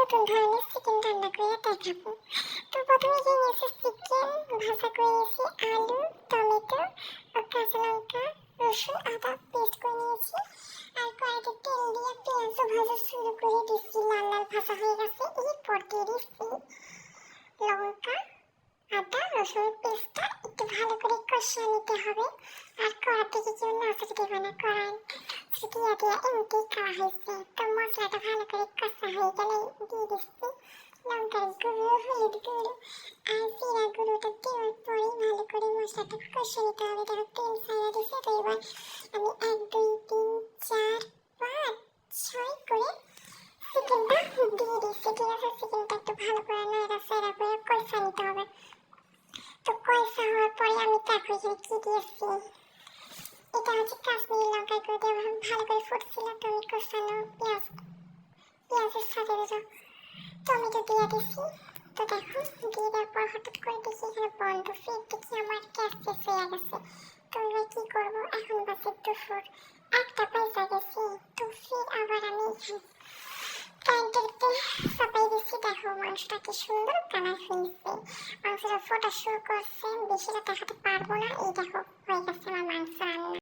নতুন ধরনের চিকেন রান্না করে দেখাবো। তো প্রথমে যে নিয়েছি চিকেন, ভাজা করে নিয়েছি আলু, টমেটো, কাঁচা লঙ্কা, রসুন, আদা পেস্ট করে নিয়েছি। আর কড়াইতে তেল দিয়ে পেঁয়াজও ভাজা শুরু করে দিচ্ছি। লাল লাল ভাজা হয়ে গেছে, এরপর দিয়ে দিচ্ছি লঙ্কা, আদা রসুন পেস্টটা একটু ভালো করে কষিয়ে নিতে হবে। আর কড়া থেকে কেউ নাচড়ে দেবে না, কড়াই দিয়ে দিয়ে এমনিতেই খাওয়া হয়েছে। তো মশলাটা ভালো করে কষা হয়ে গেলে দিয়ে দিচ্ছি লঙ্কার গুঁড়ো, হলুদ গুঁড়ো আর জিরা গুঁড়োটা দেওয়ার পরে ভালো করে মশলাটা কষিয়ে নিতে হবে। দেখো তেল ছাড়া দিচ্ছে। তো এবার আমি 1 2 3 4 5 6 করে চিকেনটা দিয়ে দিচ্ছি। ঠিক আছে, চিকেনটা একটু ভালো করে নাড়াচাড়া করে কষা নিতে হবে। তো কষা হওয়ার পরে আমি তারপর এখানে কি দিয়েছি, এটা হচ্ছে কাশ্মীরি লঙ্কার গুঁড়ো দিয়ে ভালো করে ফুটছিল। তো আমি কষানো পেঁয়াজের সাথে টমেটো দিয়ে দিছি। তো দেখো দিয়ে দেওয়ার পর হঠাৎ করে দেখি এখানে বন্ধ, ফির দেখি আমার গ্যাস শেষ হয়ে গেছে। তো এবার কি করবো, এখন বাজে দুপুর 1টা বেজে গেছে। তো ফির আবার আমি কারেন্টের চাপাই দিচ্ছি। দেখো মাংসটা কি সুন্দর কালার হয়েছে, মাংসটা ফোটা শুরু করছে। বেশিটা দেখাতে পারবো না। এই দেখো হয়ে গেছে আমার মাংস রান্না।